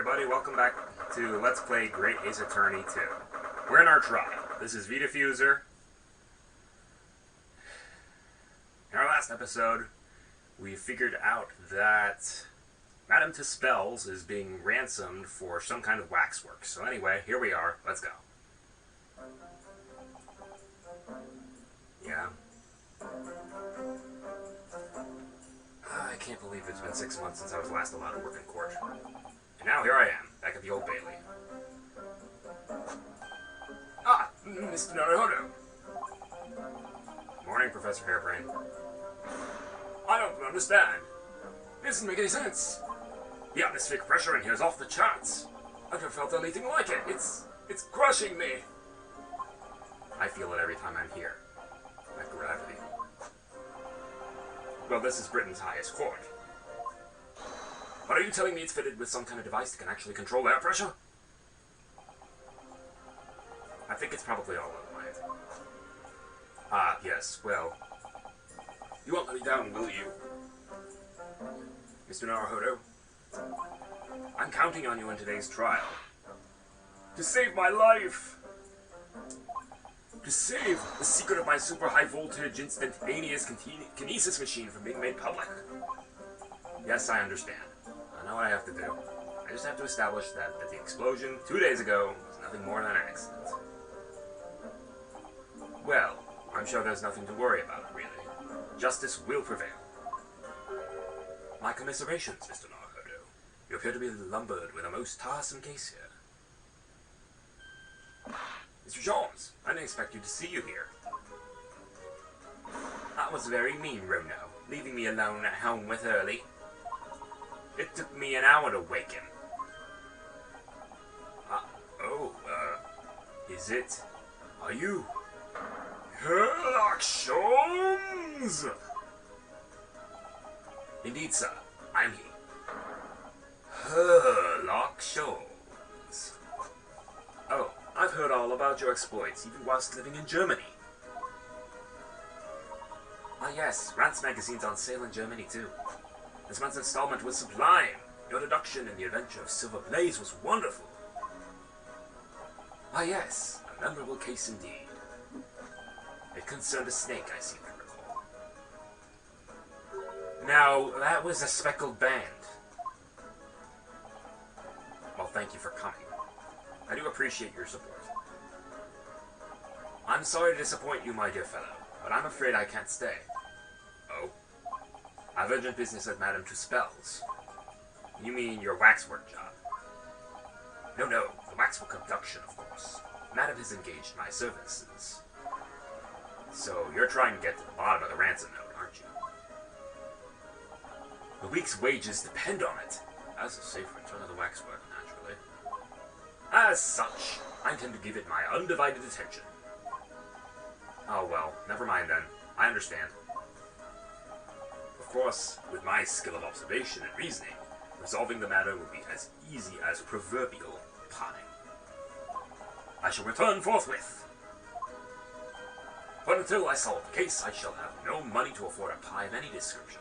everybody, welcome back to Let's Play Great Ace Attorney 2. We're in our trial. This is V-Diffuser. In our last episode, we figured out that Madame Tuspells is being ransomed for some kind of waxwork. So anyway, here we are. Let's go. Yeah. I can't believe it's been 6 months since I was last allowed to work in court. And now here I am, back at the Old Bailey. Ah, Mr. Naruhodo. Morning, Professor Hairbrained. I don't understand. It doesn't make any sense. The atmospheric pressure in here is off the charts. I've never felt anything like it. It's crushing me. I feel it every time I'm here. Like gravity. Well, this is Britain's highest court. But are you telling me it's fitted with some kind of device that can actually control air pressure? I think it's probably all outlined. Ah, yes, well... You won't let me down, will you? Mr. Naruhodo? I'm counting on you in today's trial. To save my life! To save the secret of my super high voltage instantaneous kinesis machine from being made public. Yes, I understand. I know what I have to do. I just have to establish that the explosion 2 days ago was nothing more than an accident. Well, I'm sure there's nothing to worry about, really. Justice will prevail. My commiserations, Mr. Naruhodo. You appear to be lumbered with a most tiresome case here. Mr. Jones, I didn't expect you to see you here. That was very mean, Rono, leaving me alone at home with Hurley. It took me an hour to wake him. Is it? Are you? Sherlock Holmes? Indeed, sir, I'm he. Sherlock Holmes. Oh, I've heard all about your exploits, even whilst living in Germany. Ah yes, Rant's magazine's on sale in Germany too. This month's installment was sublime. Your deduction in the adventure of Silver Blaze was wonderful. Ah yes, a memorable case indeed. It concerned a snake, I seem to recall. Now, that was a speckled band. Well, thank you for coming. I do appreciate your support. I'm sorry to disappoint you, my dear fellow, but I'm afraid I can't stay. Oh? I've urgent business at Madame Tuspells. You mean your waxwork job? No, the waxwork abduction, of course. Madame has engaged my services. So, you're trying to get to the bottom of the ransom note, aren't you? The week's wages depend on it. As a safe return of the waxwork, naturally. As such, I intend to give it my undivided attention. Oh well, never mind then. I understand. Of course, with my skill of observation and reasoning, resolving the matter will be as easy as proverbial pie. I shall return forthwith. But until I solve the case, I shall have no money to afford a pie of any description.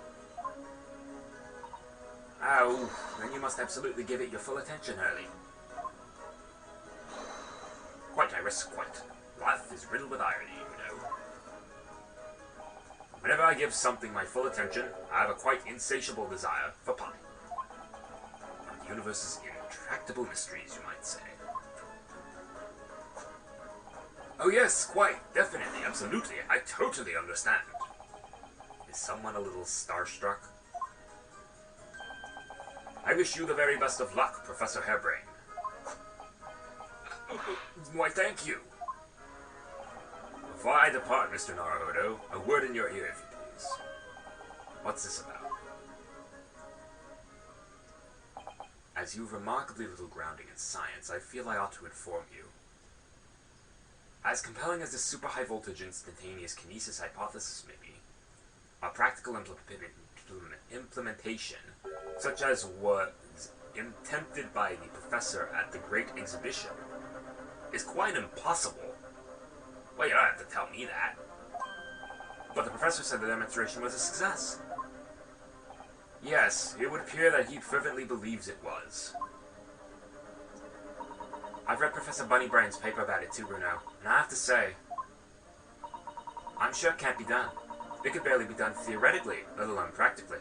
Oh, then you must absolutely give it your full attention, Hurley. Quite, Iris, quite. Life is riddled with irony, you know. Whenever I give something my full attention, I have a quite insatiable desire for pie. One of the universe's intractable mysteries, you might say. Oh yes, quite, definitely, absolutely, I totally understand. Is someone a little starstruck? I wish you the very best of luck, Professor Hairbrained. Why, thank you. Before I depart, Mr. Naruhodo, a word in your ear, if you please. What's this about? As you've remarkably little grounding in science, I feel I ought to inform you. As compelling as the super high voltage instantaneous kinesis hypothesis may be, a practical implementation, such as was attempted by the professor at the Great Exhibition, is quite impossible. Well, you don't have to tell me that. But the professor said the demonstration was a success. Yes, it would appear that he fervently believes it was. I've read Professor Bunnybrain's paper about it too, Bruno, and I have to say, I'm sure it can't be done. It could barely be done theoretically, let alone practically.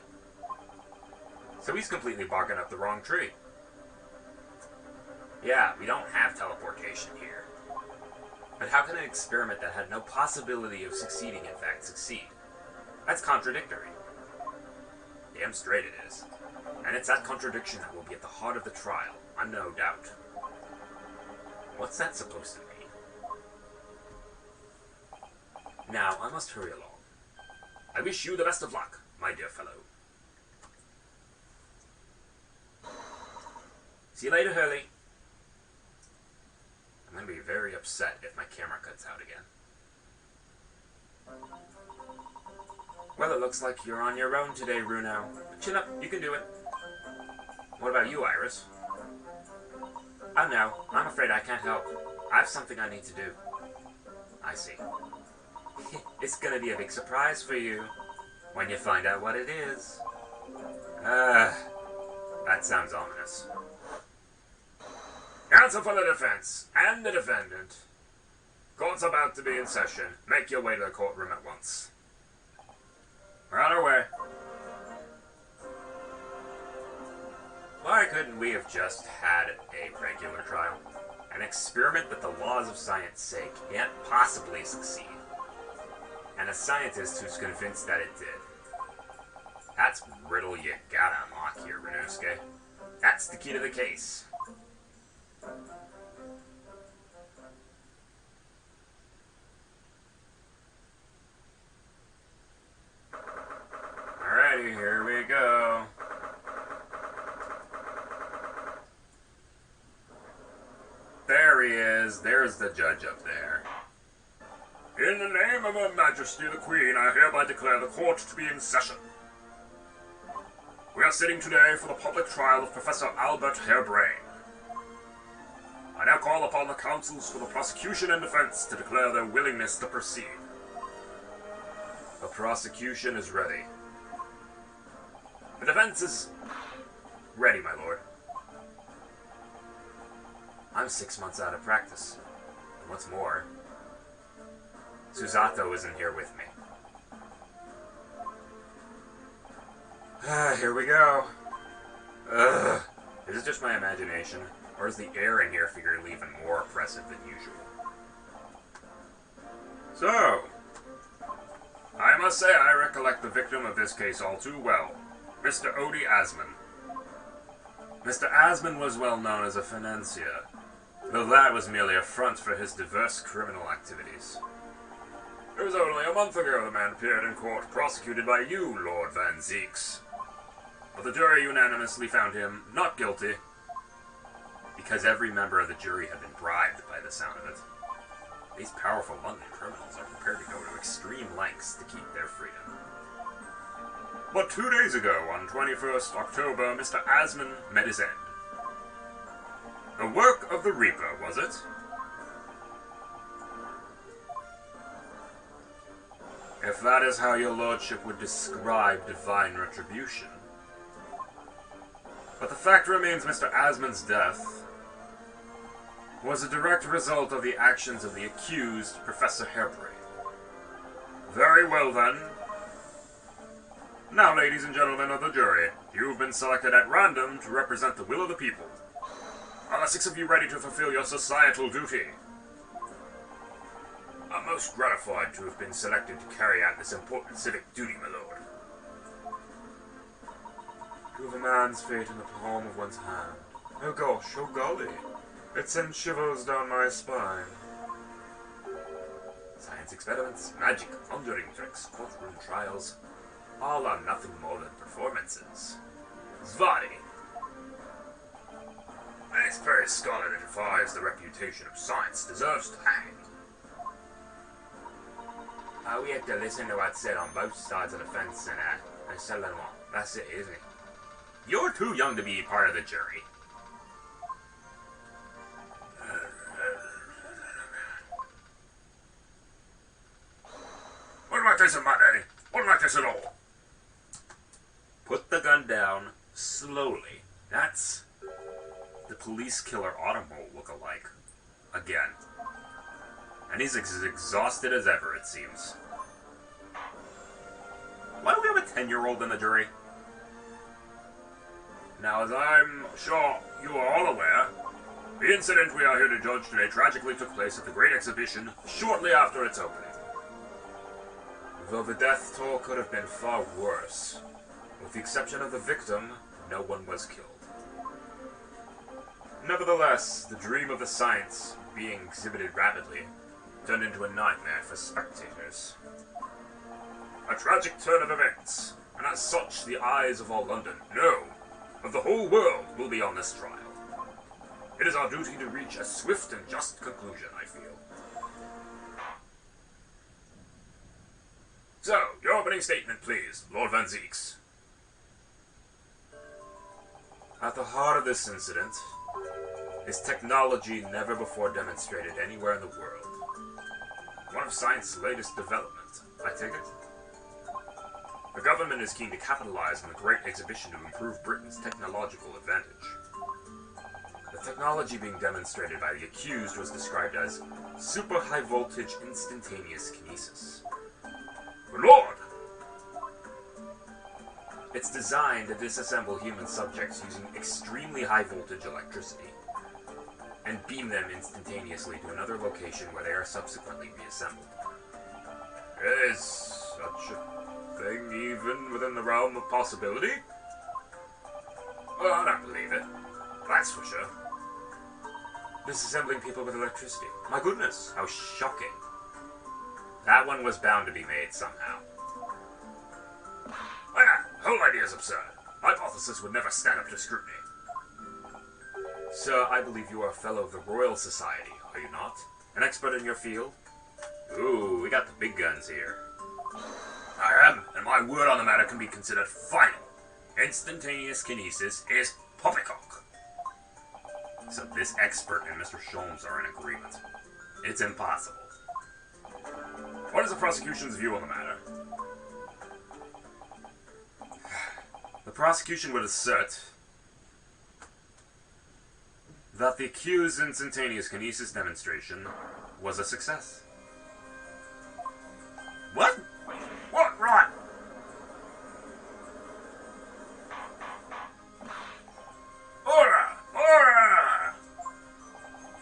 So he's completely barking up the wrong tree. Yeah, we don't have teleportation here. But how can an experiment that had no possibility of succeeding in fact succeed? That's contradictory. Damn straight it is. And it's that contradiction that will be at the heart of the trial, I'm no doubt. What's that supposed to mean? Now, I must hurry along. I wish you the best of luck, my dear fellow. See you later, Hurley. I'm going to be very upset if my camera cuts out again. Well, it looks like you're on your own today, Bruno. Chin up, you can do it. What about you, Iris? Oh no, I'm afraid I can't help. I have something I need to do. I see. It's gonna be a big surprise for you when you find out what it is. That sounds ominous. Counsel for the defense and the defendant. Court's about to be in session. Make your way to the courtroom at once. We're on our way. Why couldn't we have just had a regular trial? An experiment that the laws of science say can't possibly succeed. And a scientist who's convinced that it did. That's the riddle you gotta unlock here, Renosuke. That's the key to the case. Alrighty, here we go. There he is. There's the judge up there. In the name of Her Majesty the Queen, I hereby declare the court to be in session. We are sitting today for the public trial of Professor Albert Hairbrained. I now call upon the counsels for the prosecution and defense to declare their willingness to proceed. The prosecution is ready. The defense is ready, my lord. I'm 6 months out of practice. And what's more, Susato isn't here with me. Here we go. Ugh. Is it just my imagination, or is the air in here figured even more oppressive than usual? So, I must say I recollect the victim of this case all too well, Mr. Odie Asman. Mr. Asman was well known as a financier, though that was merely a front for his diverse criminal activities. It was only a month ago the man appeared in court prosecuted by you, Lord Van Zeeks. But the jury unanimously found him not guilty, because every member of the jury had been bribed by the sound of it. These powerful London criminals are prepared to go to extreme lengths to keep their freedom. But 2 days ago, on 21st October, Mr. Asman met his end. The work of the Reaper, was it? If that is how your lordship would describe divine retribution. But the fact remains Mr. Asman's death was a direct result of the actions of the accused, Professor Hairbrained. Very well then. Now, ladies and gentlemen of the jury, you've been selected at random to represent the will of the people. Are the 6 of you ready to fulfill your societal duty? I'm most gratified to have been selected to carry out this important civic duty, my lord. To have a man's fate in the palm of one's hand. Oh gosh, oh golly. It sends shivers down my spine. Science experiments, magic, conjuring tricks, courtroom trials, all are nothing more than performances. Zvadi! An experienced scholar that defies the reputation of science deserves to hang. We have to listen to what's said on both sides of the fence and settle them all. That's it, isn't it? You're too young to be part of the jury. What about this, Monday? What about this at all? Put the gun down slowly. That's the police killer Automole look-alike. Again. And he's as exhausted as ever, it seems. Why do we have a 10-year-old in the jury? Now, as I'm sure you are all aware, the incident we are here to judge today tragically took place at the Great Exhibition shortly after its opening. Though the death toll could have been far worse, with the exception of the victim, no one was killed. Nevertheless, the dream of the science being exhibited rapidly turned into a nightmare for spectators. A tragic turn of events, and as such the eyes of all London, no, of the whole world, will be on this trial. It is our duty to reach a swift and just conclusion, I feel. So, your opening statement, please, Lord Van Zeeks. At the heart of this incident is technology never before demonstrated anywhere in the world. One of science's latest development, I take it? The government is keen to capitalize on the Great Exhibition to improve Britain's technological advantage. The technology being demonstrated by the accused was described as super high voltage instantaneous kinesis. Good Lord! It's designed to disassemble human subjects using extremely high voltage electricity and beam them instantaneously to another location where they are subsequently reassembled. Is such a thing even within the realm of possibility? Well, I don't believe it. That's for sure. Disassembling people with electricity. My goodness, how shocking. That one was bound to be made somehow. Ah, the whole idea is absurd. Hypothesis would never stand up to scrutiny. Sir, I believe you are a fellow of the Royal Society, are you not? An expert in your field? Ooh, we got the big guns here. I am, and my word on the matter can be considered final. Instantaneous kinesis is poppycock. So this expert and Mr. Sholmes are in agreement. It's impossible. What is the prosecution's view on the matter? The prosecution would assert that the accused's instantaneous kinesis demonstration was a success. What? What? Right. Order! Order!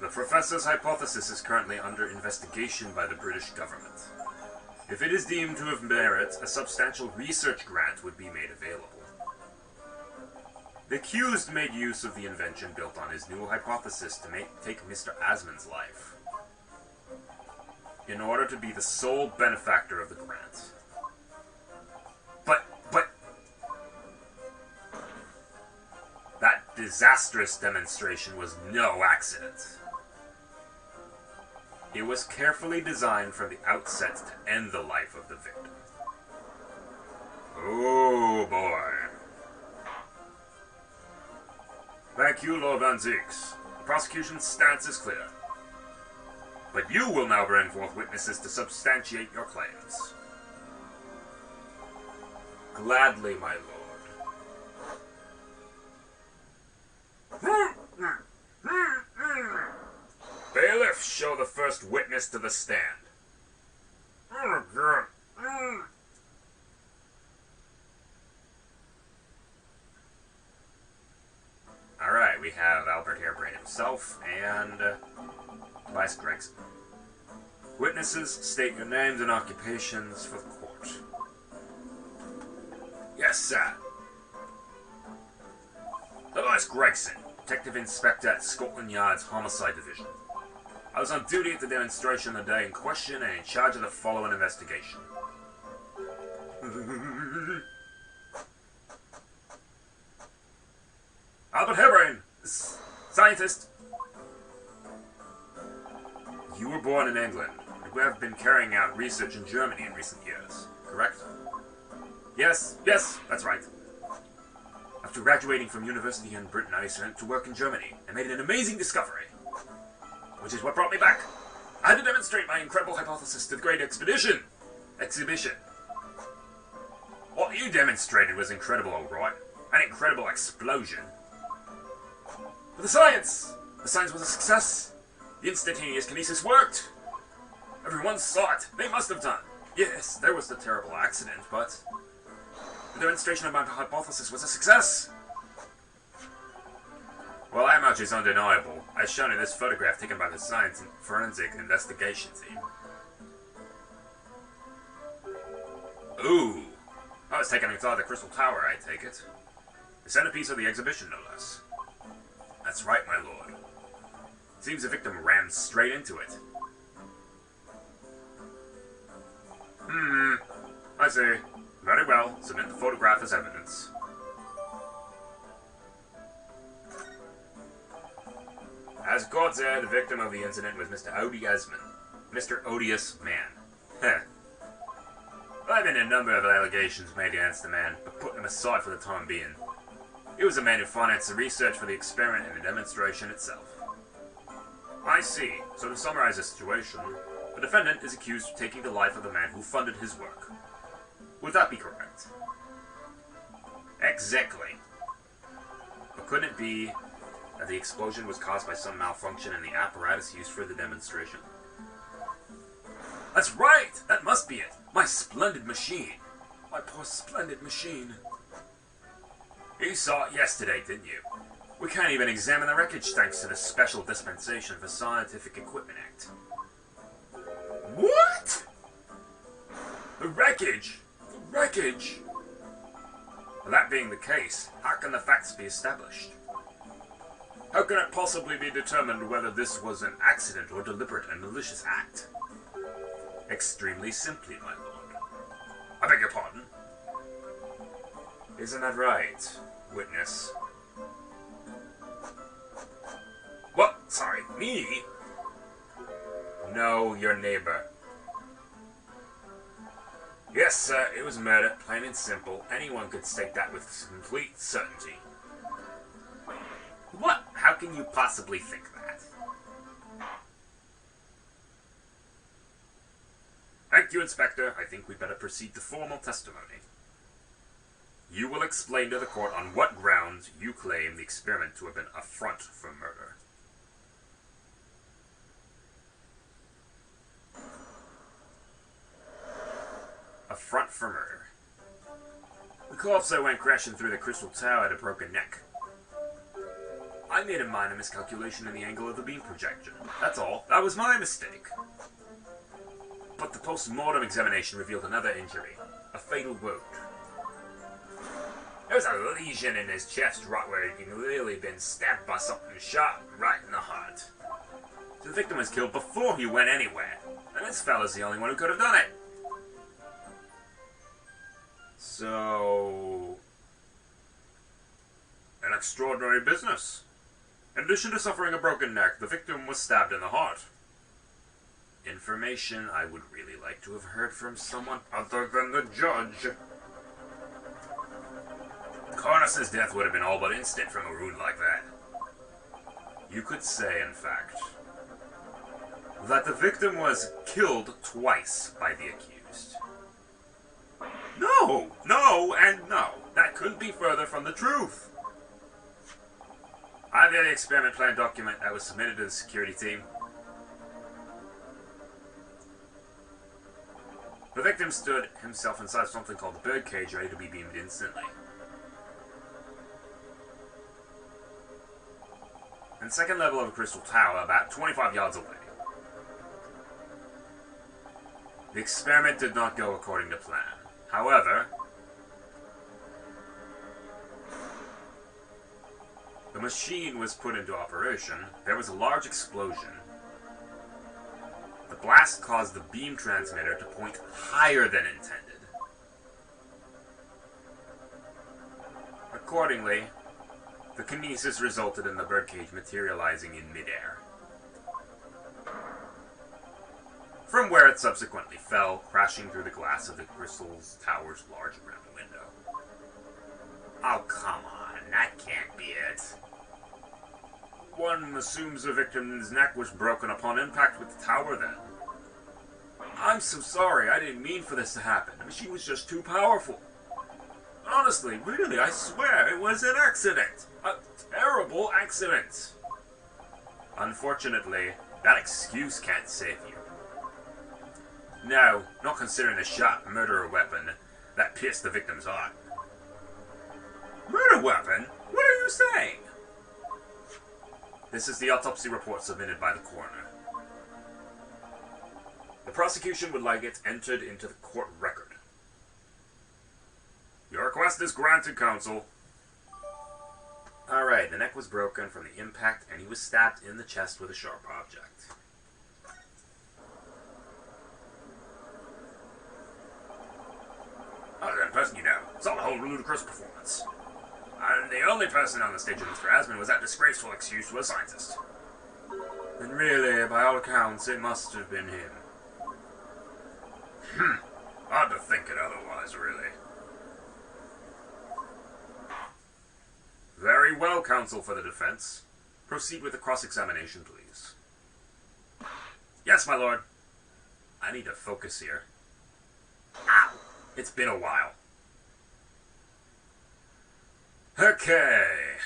The professor's hypothesis is currently under investigation by the British government. If it is deemed to have merit, a substantial research grant would be made available. The accused made use of the invention built on his new hypothesis to take Mr. Asman's life, in order to be the sole benefactor of the grant. But... that disastrous demonstration was no accident. It was carefully designed from the outset to end the life of the victim. Oh boy. Thank you, Lord Van Zeeks. The prosecution's stance is clear. But you will now bring forth witnesses to substantiate your claims. Gladly, my lord. Bailiff, show the first witness to the stand. Alright, we have Albert Hairbrained himself and Vice Gregson. Witnesses, state your names and occupations for the court. Yes, sir. Vice Gregson, Detective Inspector at Scotland Yard's Homicide Division. I was on duty at the demonstration the day in question and in charge of the following investigation. Albert Hairbrained, scientist. You were born in England, and we have been carrying out research in Germany in recent years, correct? Yes, that's right. After graduating from university in Britain, I went to work in Germany and made an amazing discovery, which is what brought me back. I had to demonstrate my incredible hypothesis to the Great Exhibition. What you demonstrated was incredible, alright. An incredible explosion. But the science! The science was a success! The instantaneous kinesis worked! Everyone saw it! They must have done! Yes, there was the terrible accident, but the demonstration of my hypothesis was a success! Well, that much is undeniable, as shown in this photograph taken by the Science and Forensic Investigation Team. Ooh! I was taken inside the Crystal Tower, I take it. The centerpiece of the exhibition, no less. That's right, my lord. Seems the victim rammed straight into it. I see. Very well. Submit the photograph as evidence. As God's heir, the victim of the incident was Mr. Mr. Odious Man. Heh. There have been a number of allegations made against the man, but putting him aside for the time being. He was the man who financed the research for the experiment and the demonstration itself. I see. So to summarize the situation, the defendant is accused of taking the life of the man who funded his work. Would that be correct? Exactly. But couldn't it be that the explosion was caused by some malfunction in the apparatus used for the demonstration? That's right! That must be it! My splendid machine! My poor splendid machine. You saw it yesterday, didn't you? We can't even examine the wreckage thanks to the Special Dispensation for Scientific Equipment Act. What? The wreckage? The wreckage? Well, that being the case, how can the facts be established? How can it possibly be determined whether this was an accident or deliberate and malicious act? Extremely simply, my lord. I beg your pardon? Isn't that right, witness? What? Sorry, me? No, your neighbor. Yes, sir, it was murder, plain and simple. Anyone could state that with complete certainty. What? How can you possibly think that? Thank you, Inspector. I think we'd better proceed to formal testimony. You will explain to the court on what grounds you claim the experiment to have been a front for murder. A front for murder. The corpse that went crashing through the Crystal Tower had a broken neck. I made a minor miscalculation in the angle of the beam projection. That's all. That was my mistake. But the post-mortem examination revealed another injury. A fatal wound. There was a lesion in his chest right where he'd clearly been stabbed by something sharp right in the heart. So the victim was killed before he went anywhere. And this fella's the only one who could have done it. So... an extraordinary business. In addition to suffering a broken neck, the victim was stabbed in the heart. Information I would really like to have heard from someone other than the judge. Carnus's death would have been all but instant from a wound like that. You could say, in fact, that the victim was killed twice by the accused. No, no, and no. That couldn't be further from the truth. I have the experiment plan document that was submitted to the security team. The victim stood himself inside something called the birdcage, ready to be beamed instantly. And second level of a Crystal Tower, about 25 yards away. The experiment did not go according to plan. However, the machine was put into operation. There was a large explosion. The blast caused the beam transmitter to point higher than intended. Accordingly, the kinesis resulted in the birdcage materializing in midair, from where it subsequently fell, crashing through the glass of the Crystal Tower's large round window. Oh, come on, that can't be it. One assumes the victim's neck was broken upon impact with the tower then. I'm so sorry, I didn't mean for this to happen. The machine was just too powerful. Honestly, really, I swear it was an accident. A terrible accident. Unfortunately, that excuse can't save you. No, not considering the sharp murder weapon that pierced the victim's heart. Murder weapon? What are you saying? This is the autopsy report submitted by the coroner. The prosecution would like it entered into the court record. Your request is granted, counsel. Alright, the neck was broken from the impact and he was stabbed in the chest with a sharp object. Other than person you know, it's all a whole ludicrous performance. And the only person on the stage with Mr. Asman was that disgraceful excuse to a scientist. And really, by all accounts, it must have been him. Hard to think it otherwise, really. Very well, counsel for the defense. Proceed with the cross-examination, please. Yes, my lord. I need to focus here. Ow! It's been a while. Okay.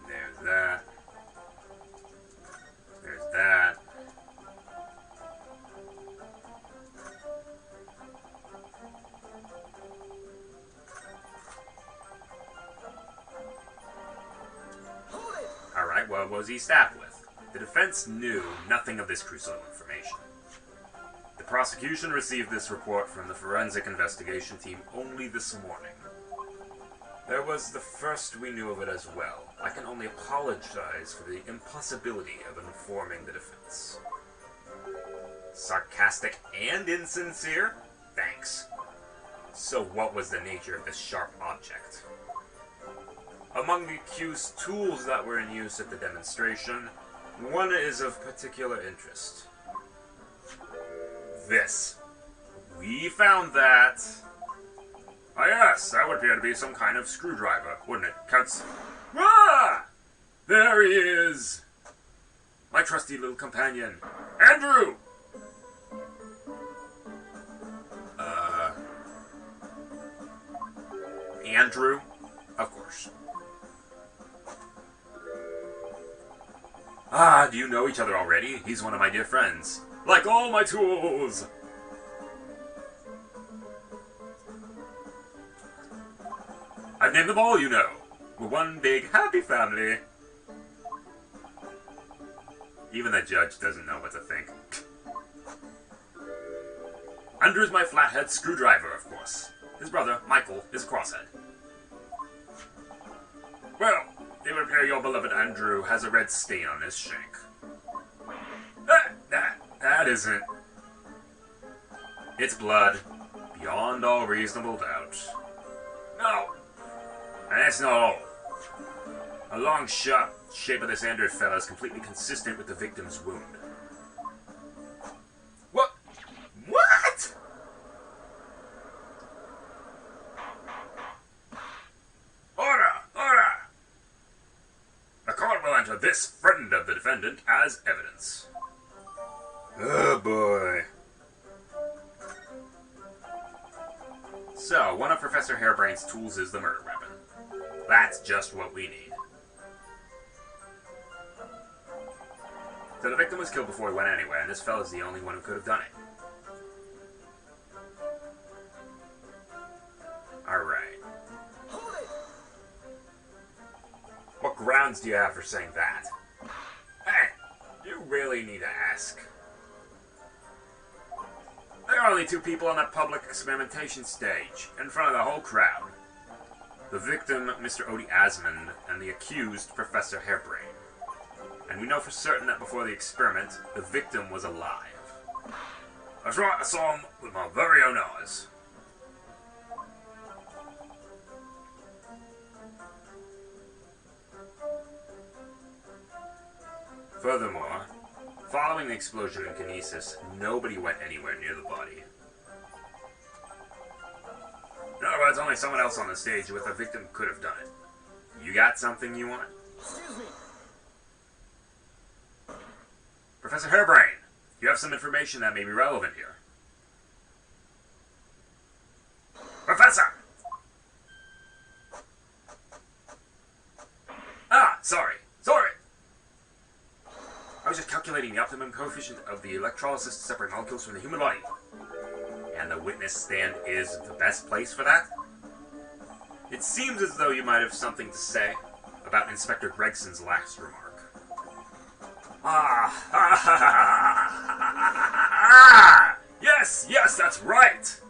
There's that. There's that. Alright, what was he stabbed with? The defense knew nothing of this crucial information. The prosecution received this report from the forensic investigation team only this morning. There was the first we knew of it as well. I can only apologize for the impossibility of informing the defense. Sarcastic and insincere? Thanks. So what was the nature of this sharp object? Among the accused tools that were in use at the demonstration, one is of particular interest. This. We found that... Ah yes, that would appear to be some kind of screwdriver, wouldn't it, Counts? Ah! There he is! My trusty little companion, Andrew! Andrew? Of course. Ah, do you know each other already? He's one of my dear friends. Like all my tools! I've named them all, you know. We're one big happy family. Even the judge doesn't know what to think. Andrew's my flathead screwdriver, of course. His brother, Michael, is a crosshead. Well, it would appear your beloved Andrew has a red stain on his shank. That isn't. It's blood, beyond all reasonable doubt. No, and that's not all. A long sharp shape of this Andrew fella is completely consistent with the victim's wound. What? What? Order! Order! The court will enter this friend of the defendant as evidence. Oh boy. So, one of Professor Hairbrained's tools is the murder weapon. That's just what we need. So the victim was killed before he went anywhere, and this fella's the only one who could have done it. Alright. What grounds do you have for saying that? Hey, you really need to ask. There are only two people on that public experimentation stage, in front of the whole crowd. The victim, Mr. Odie Asmund, and the accused, Professor Hairbrained. And we know for certain that before the experiment, the victim was alive. That's right, I saw him with my very own eyes. Furthermore, following the explosion in Kinesis, nobody went anywhere near the body. In other words, only someone else on the stage with the victim could have done it. You got something you want? Excuse me. Professor Hairbrained, you have some information that may be relevant here. Professor! Ah, sorry. I was just calculating the optimum coefficient of the electrolysis to separate molecules from the human body. And the witness stand is the best place for that? It seems as though you might have something to say about Inspector Gregson's last remark. Yes, that's right!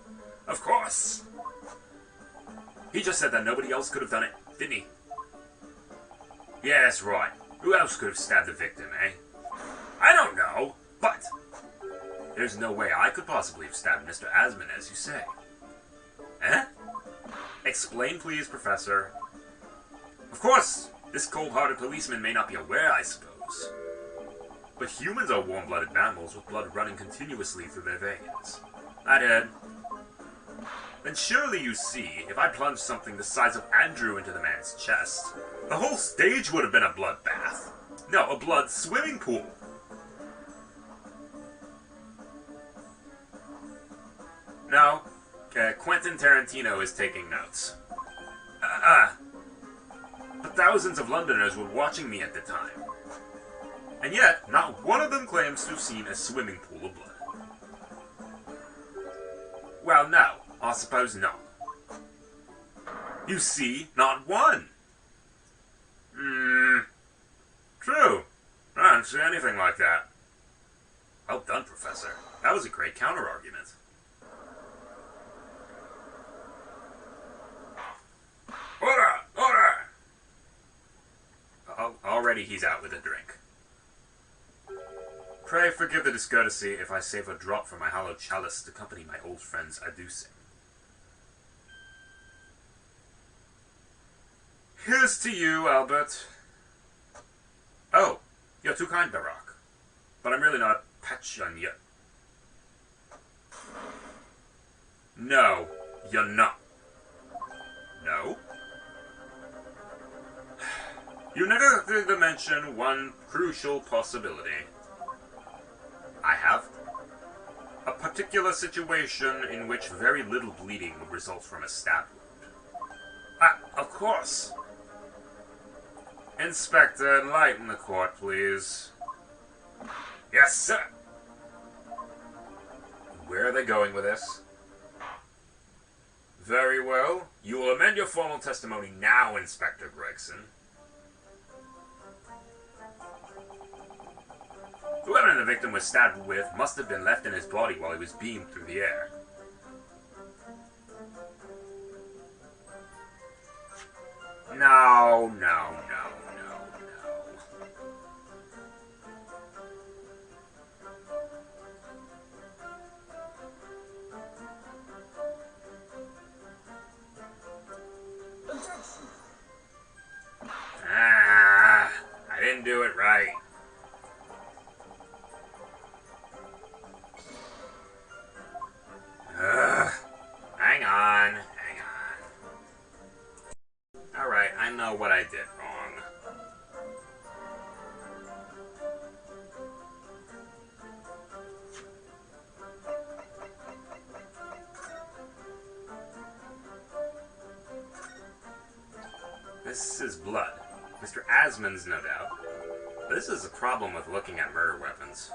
Of course! He just said that nobody else could have done it, didn't he? Yeah, that's right. Who else could have stabbed the victim, eh? I don't know, but there's no way I could possibly have stabbed Mr. Asman, as you say. Eh? Explain, please, Professor. Of course, this cold-hearted policeman may not be aware, I suppose. But humans are warm-blooded mammals with blood running continuously through their veins. I did. Then surely you see, if I plunged something the size of Andrew into the man's chest, the whole stage would have been a bloodbath. No, a blood swimming pool. No, Quentin Tarantino is taking notes. But thousands of Londoners were watching me at the time. And yet, not one of them claims to have seen a swimming pool of blood. Well, no, I suppose not. You see, not one. True. I don't see anything like that. Well done, Professor. That was a great counter-argument. Order! Already he's out with a drink. Pray forgive the discourtesy if I save a drop from my hollow chalice to accompany my old friend's adducing. Here's to you, Albert. Oh, you're too kind, Barack. But I'm really not a patron yet. No, you're not. No? You neglected to mention one crucial possibility. I have. A particular situation in which very little bleeding would result from a stab wound. Ah, of course. Inspector, enlighten the court, please. Yes, sir. Where are they going with this? Very well. You will amend your formal testimony now, Inspector Gregson. The weapon the victim was stabbed with must have been left in his body while he was beamed through the air. No. I didn't do it right. Hang on. Alright, I know what I did wrong. This is blood. Mr. Asman's, no doubt. This is a problem with looking at murder weapons.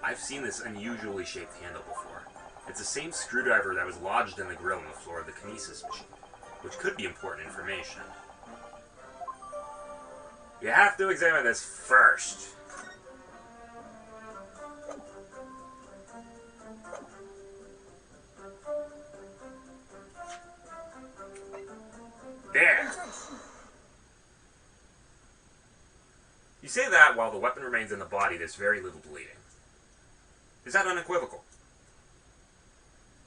I've seen this unusually shaped handle before. It's the same screwdriver that was lodged in the grill on the floor of the kinesis machine, which could be important information. You have to examine this first. There! You say that while the weapon remains in the body, there's very little bleeding. Is that unequivocal?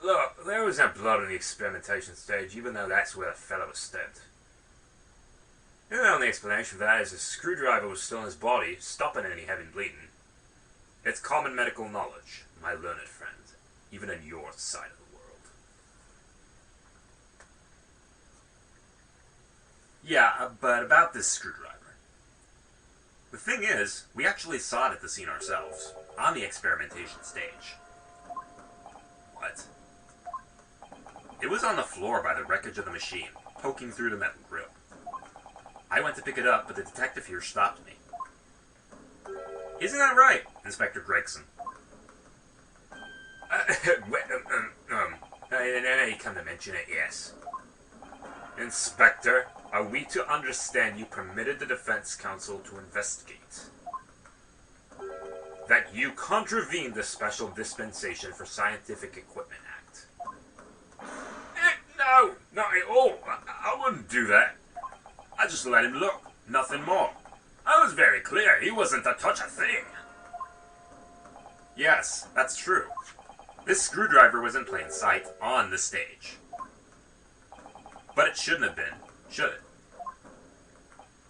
Look, there was no blood in the experimentation stage, even though that's where the fellow was stabbed. The only explanation for that is the screwdriver was still in his body, stopping any heavy bleeding. It's common medical knowledge, my learned friend, even in your side of the world. Yeah, but about this screwdriver. The thing is, we actually saw it at the scene ourselves, on the experimentation stage. What? It was on the floor by the wreckage of the machine, poking through the metal grill. I went to pick it up, but the detective here stopped me. Isn't that right, Inspector Gregson? You come to mention it, yes. Inspector, are we to understand you permitted the defense counsel to investigate? That you contravened the Special Dispensation for Scientific Equipment Act? No, not at all. I wouldn't do that. I just let him look, nothing more. I was very clear, he wasn't to touch a thing. Yes, that's true. This screwdriver was in plain sight, on the stage. But it shouldn't have been, should it?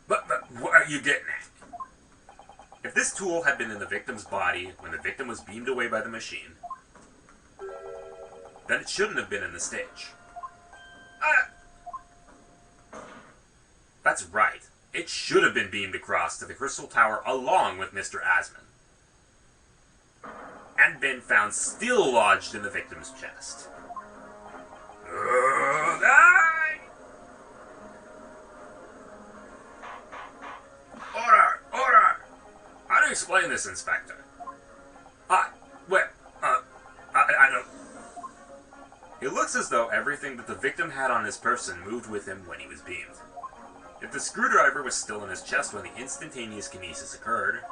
But what are you getting at? If this tool had been in the victim's body when the victim was beamed away by the machine, then it shouldn't have been in the stage. That's right. It should have been beamed across to the Crystal Tower along with Mr. Asman, and been found still lodged in the victim's chest. Order! Order! How do you explain this, Inspector? I don't... It looks as though everything that the victim had on his person moved with him when he was beamed. If the screwdriver was still in his chest when the instantaneous kinesis occurred,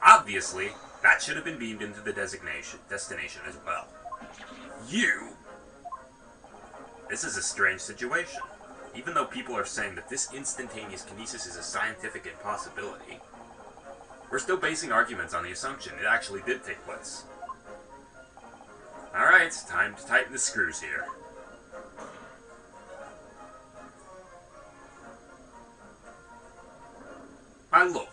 obviously, that should have been beamed into the destination as well. You? This is a strange situation. Even though people are saying that this instantaneous kinesis is a scientific impossibility, we're still basing arguments on the assumption it actually did take place. Alright, time to tighten the screws here. My lord,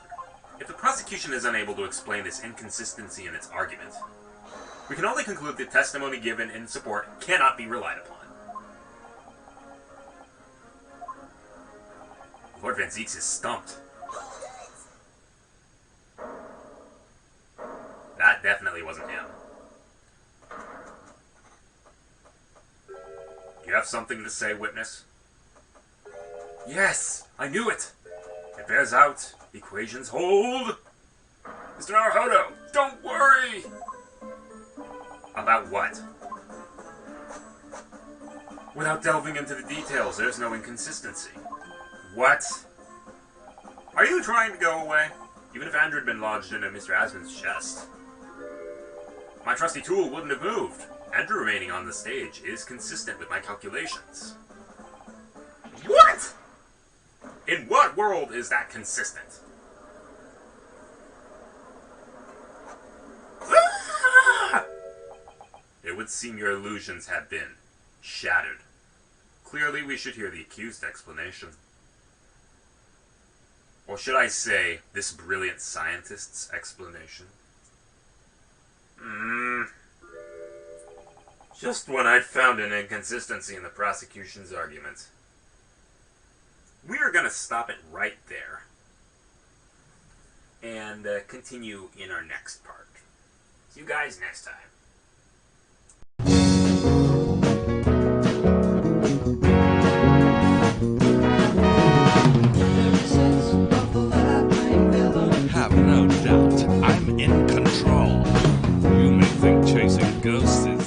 if the prosecution is unable to explain this inconsistency in its argument, we can only conclude the testimony given in support cannot be relied upon. Lord Van Zeeks is stumped. That definitely wasn't him. You have something to say, witness? Yes, I knew it. It bears out. Equations hold. Mr. Naruhodo, don't worry. About what? Without delving into the details, there's no inconsistency. What? Are you trying to go away? Even if Andrew had been lodged into Mr. Asman's chest, my trusty tool wouldn't have moved. Andrew remaining on the stage is consistent with my calculations. What? In what world is that consistent? It would seem your illusions have been shattered. Clearly, we should hear the accused explanation. Or should I say, this brilliant scientist's explanation? Just when I'd found an inconsistency in the prosecution's argument. We are going to stop it right there. And continue in our next part. See you guys next time. Have no doubt, I'm in control. You may think chasing ghosts is